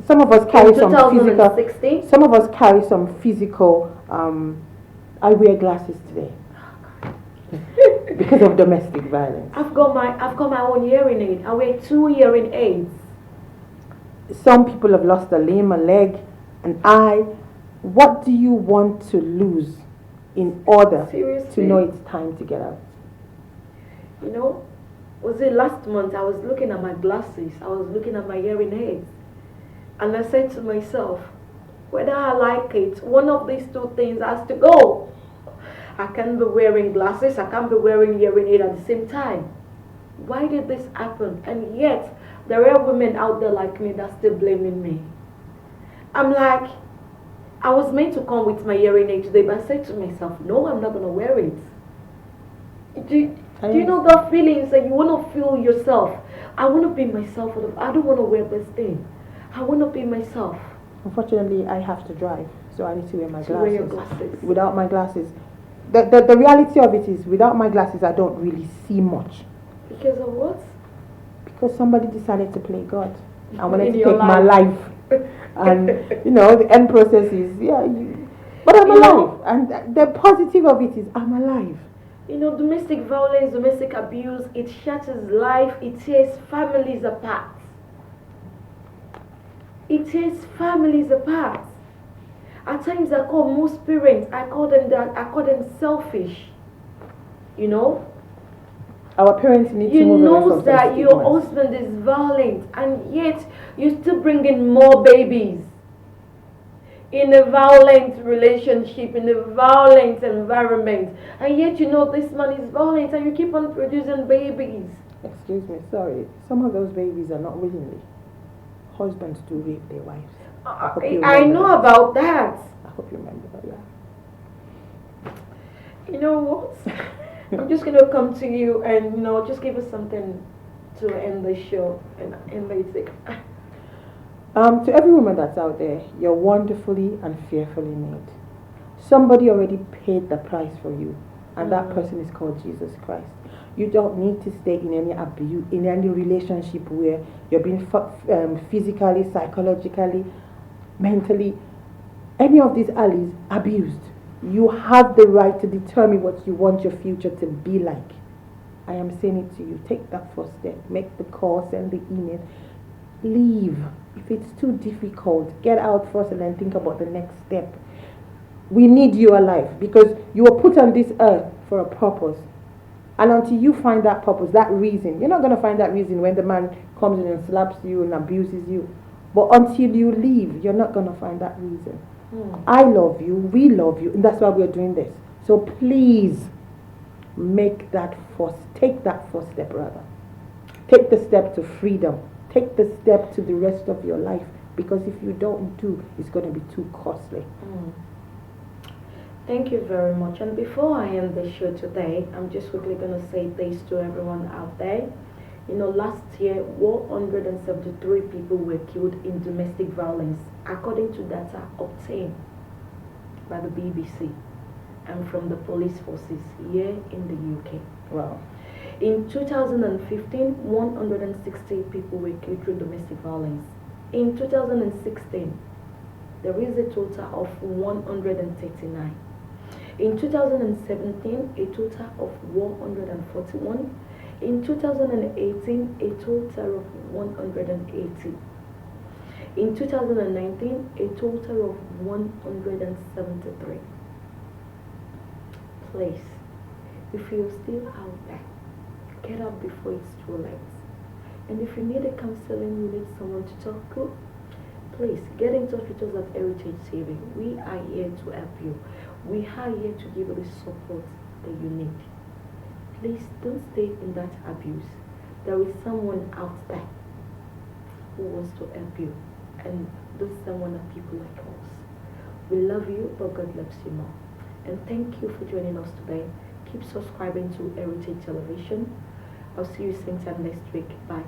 Some of us carry some physical. Some of us carry some physical. I wear glasses today because of domestic violence. I've got my own hearing aid. I wear 2 hearing aids. Some people have lost a limb, a leg, an eye. What do you want to lose in order to know it's time to get out? You know, was it last month? I was looking at my glasses. I was looking at my hearing aids. And I said to myself, whether I like it, one of these two things has to go. I can't be wearing glasses. I can't be wearing hearing aid at the same time. Why did this happen? And yet, there are women out there like me that's still blaming me. I'm like, I was meant to come with my hearing aid today, but I said to myself, no, I'm not going to wear it. Do you know that feelings that you want to feel yourself? I want to be myself. I don't want to wear this thing. I want to be myself. Unfortunately, I have to drive, so I need to wear my glasses. Wear your glasses. Without my glasses, the reality of it is, without my glasses, I don't really see much. Because of what? Because somebody decided to play God. I wanted to take my life. And, the end process is, but I'm alive. And the positive of it is, I'm alive. Domestic violence, domestic abuse, it shatters life, it tears families apart. It tears families apart. At times I call most parents, I call them selfish. Our parents need to move away from You know that your husband is violent, and yet you still bring in more babies. In a violent relationship, in a violent environment, and yet this man is violent, and you keep on producing babies. Excuse me, sorry. Some of those babies are not willingly. Husbands do rape their wives. I know about that. I hope you remember that. Yeah. You know what? I'm just gonna come to you and just give us something to end the show and end basic. To every woman that's out there, you're wonderfully and fearfully made. Somebody already paid the price for you, and that person is called Jesus Christ. You don't need to stay in any abuse, in any relationship where you're being physically, psychologically, mentally, any of these alleys abused. You have the right to determine what you want your future to be like. I am saying it to you. Take that first step. Make the call, send the email. Leave. If it's too difficult, get out first and then think about the next step. We need you alive because you were put on this earth for a purpose. And until you find that purpose, that reason, you're not going to find that reason when the man comes in and slaps you and abuses you. But until you leave, you're not going to find that reason. I love you, we love you, and that's why we're doing this. So please, take that first step rather. Take the step to freedom. Take the step to the rest of your life. Because if you don't do, it's going to be too costly. Thank you very much. And before I end the show today, I'm just quickly going to say this to everyone out there. Last year, 173 people were killed in domestic violence, according to data obtained by the BBC and from the police forces here in the UK. Wow. In 2015, 160 people were killed through domestic violence. In 2016, there is a total of 139. In 2017, a total of 141. In 2018, a total of 180. In 2019, a total of 173. Please, if you're still out there, get up before it's too late. And if you need a counseling, you need someone to talk to, please get in touch with us at Heritage TV. We are here to help you. We are here to give you the support that you need. Please don't stay in that abuse. There is someone out there who wants to help you, and those someone are people like us. We love you, but God loves you more. And thank you for joining us today. Keep subscribing to Heritage Television. I'll see you same time next week. Bye.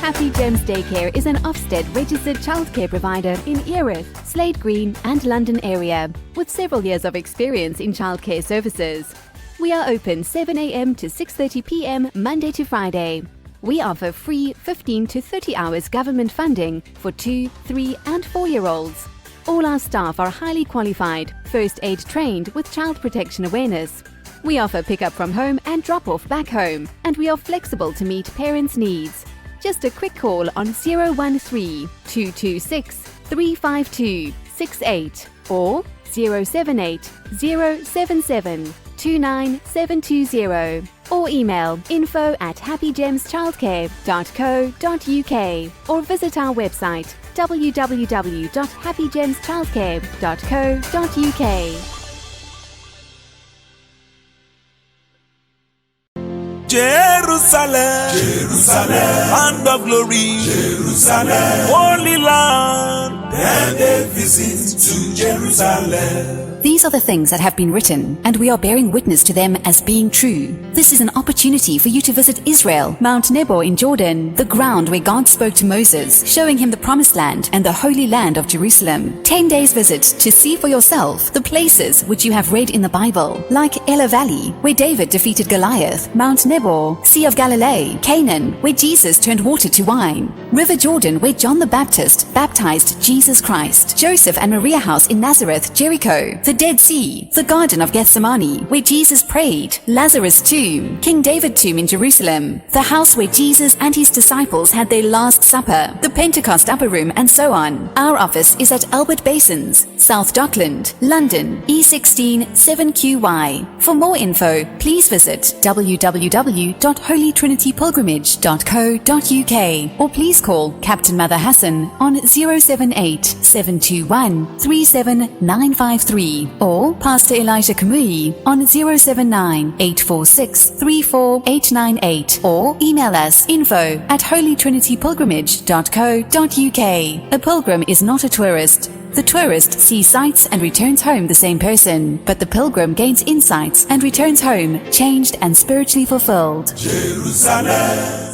Happy Gems Daycare is an Ofsted registered childcare provider in Erith, Slade Green and London area with several years of experience in childcare services. We are open 7 a.m. to 6:30 p.m. Monday to Friday. We offer free 15 to 30 hours government funding for 2, 3 and 4-year-olds. All our staff are highly qualified, first aid trained with child protection awareness. We offer pick-up from home and drop-off back home, and we are flexible to meet parents' needs. Just a quick call on 013 226 352 68 or 078 077 29720 or email info@happygemschildcare.co.uk or visit our website www.happygemschildcare.co.uk. Jerusalem, Jerusalem, land of glory, Jerusalem, holy land, and they visit to Jerusalem. These are the things that have been written, and we are bearing witness to them as being true. This is an opportunity for you to visit Israel, Mount Nebo in Jordan, the ground where God spoke to Moses, showing him the promised land and the holy land of Jerusalem. 10 days visit to see for yourself the places which you have read in the Bible, like Elah Valley, where David defeated Goliath, Mount Nebo, Sea of Galilee, Canaan, where Jesus turned water to wine, River Jordan, where John the Baptist baptized Jesus Christ, Joseph and Maria House in Nazareth, Jericho, the Dead Sea, the Garden of Gethsemane, where Jesus prayed, Lazarus' tomb, King David tomb in Jerusalem, the house where Jesus and his disciples had their Last Supper, the Pentecost Upper Room, and so on. Our office is at Albert Basins, South Dockland, London, E16 7QY. For more info, please visit www.holytrinitypilgrimage.co.uk or please call Captain Mother Hassan on 078 721 37953 or Pastor Elijah Kamui on 079 846 34898 or email us info@holytrinitypilgrimage.co.uk. A pilgrim is not a tourist. The tourist sees sights and returns home the same person, but the pilgrim gains insights and returns home changed and spiritually fulfilled. Jerusalem.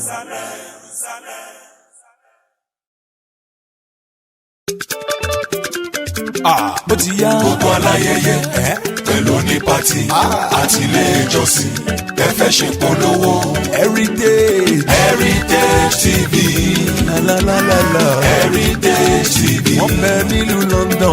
Ó ti yá. Gbogbo aláyẹyẹ pẹ̀lú ní pàtì àti ilé ìjọsìn ẹ fẹ́ ṣe polówó. Heritage TV. Heritage TV. Wọ́n bẹ nílùú London o.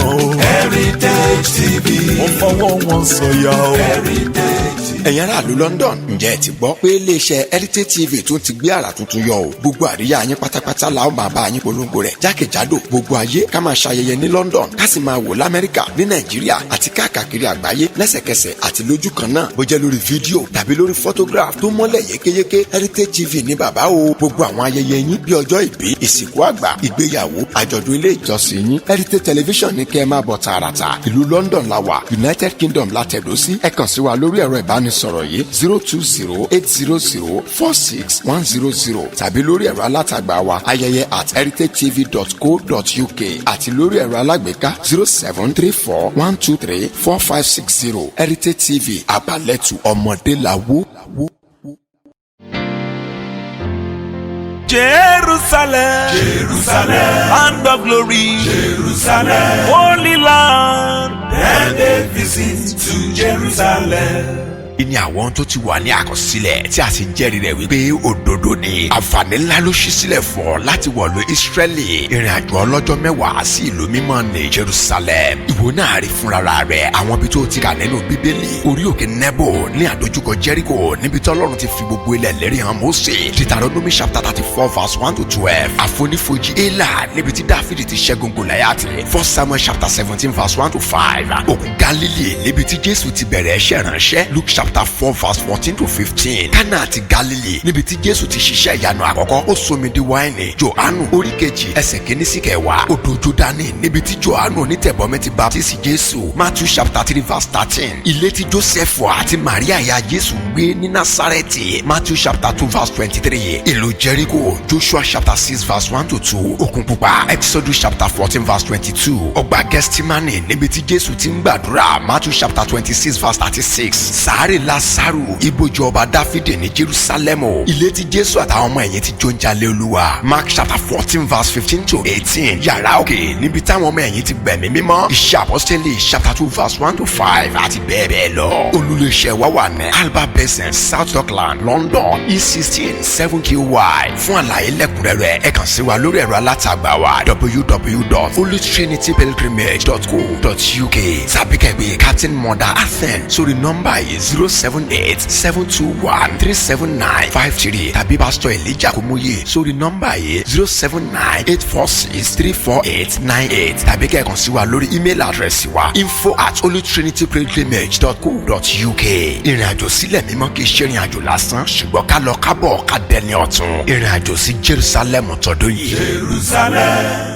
Heritage TV. Wọ́n fọwọ́ wọn sọ̀yà o. Heritage TV. Ẹ̀yin aráàlú London ǹjẹ́ ẹ ti gbọ́ pé iléeṣẹ́ Heritage TV tún ti gbé àrà tuntun yọ o. Gbogbo àríyá yín pátápátá la ó máa bá yín polongo rẹ̀ jákèjádò gbogbo ayé ká máa ṣayẹyẹ ní London ká sì máa wò l'Amẹ́ríkà ní Nàìjíríà àti káàkiri àgbáyé lẹ́sẹ̀kẹsẹ̀ àti lójú kan náà bó jẹ́ lórí fídíò tàbí lórí photograph tó mọ́lẹ̀ yékéyéké Heritage TV ní bàbá o. Gbogbo àwọn ayẹyẹ yín bí ọjọ́ ìbí ìsìnkú àgbà ìgbéyàwó àjọ̀dún ilé ìjọsìn yín Heritage Television ní kẹ́ ẹ máa bọ̀ tààràtà ìlú London la wà United Kingdom la tẹ̀dó sí ẹ kàn sí wa lórí ẹ̀rọ ìbánisọ̀rọ̀ yìí 020-800-46100 tàbí lórí ẹ̀rọ alátagbà wa ayẹyẹ@heritagetv.co.uk àti lórí ẹ̀rọ alágbèéká 0734-123-4560 Heritage TV abalẹ́tù ọmọdé la wó. Jerusalem, land of glory, Jerusalem, holy land, and a visit to Jerusalem. Ìní àwọn tó ti wà ní àkọsílẹ̀ tí a sì ń jẹ́rìí rẹ̀ wípé òdodo ni àǹfààní ńlá ló ṣí sílẹ̀ fún ọ láti wọ̀lú Ísírẹ́lì ìrìn àjò ọlọ́jọ́ 10 sí ìlú mímọ́ ní Jerusalem. Ìwọ náà rí fúnra rẹ̀ àwọn ibi tó ti kà nínú Bíbélì orí òkè Nebo ní àdójúkọ Jericho níbi tí Ọlọ́run ti fi gbogbo ilẹ̀ lérí hàn Mósè Deuteronomy chapter 34 verse 1-12 àfonífojì Élà níbi tí Dáfídì ti ṣẹ́gun Gòláyátì 1 Samuel chapter 17 verse 1-5 òkun Gálílì níbi tí Jésù ti bẹ̀rẹ̀ iṣẹ́ ìránṣẹ́ Luke chapter 4 verse 14-15 Kánà àti Gálílì níbi tí Jésù ti ṣiṣẹ́ ìyanu àkọ́kọ́ ó somi di wáìnì Jòhánù orí kejì ẹsẹ̀ kìíní sí kẹwàá odò Jọ́dánì níbi tí Jòhánù onítẹ̀bọmi ti baptisi Jésù Matthew chapter 3 verse 13 ilé tí Jósẹ́fù àti Màríà ìyá Jésù gbé ní Násárẹ́tì Matthew chapter 2 verse 23 ìlú Jericho Joshua chapter 6 verse 1-2 Òkun Pupa Exodus chapter 14 verse 22 ọgbà Gẹ́stímánì níbi tí Jésù ti ń gbàdúrà Matthew chapter 26 verse 36 sàárè Lásárù ibojì ọba Dáfídì ní Jerúsálẹ́mù ilé tí Jésù àtàwọn ọmọ ẹ̀yìn ti jó ń jalè Olúwa Mark chapter 14 verse 15-18 yàrá òkè níbi táwọn ọmọ ẹ̀yìn ti gbẹ̀mí mímọ́ Iṣẹ́ Àpọ́stélì chapter 2 verse 1-5 àti bẹ́ẹ̀ bẹ́ẹ̀ lọ. Olùléṣẹ́ wa wà ní Alba Basin South Dockland London E16 7QY fún àlàyé lẹ́kùnrẹ́rẹ́ ẹ kàn sí wa lórí ẹ̀rọ alátagbà wa www.holytrinitypilgrimage.co.uk tàbí kẹ́gbẹ́ Captain Mother Athen sórí nọ́mbà yìí 078-721-37953 tàbí Pastor Elijah Kumuyi sórí nọ́mbà yìí 079-846-34898 tàbí kẹ́kàn sí wa lórí email address wa info@holytrinitypilgrimage.co.uk. ìrìn àjò sílẹ̀ mímọ́ kì í ṣe ìrìn àjò lásán ṣùgbọ́n ká lọ kábọ̀ ká dẹni ọ̀tun ìrìn àjò sí Jerusalem tọdún yìí. Jerusalem.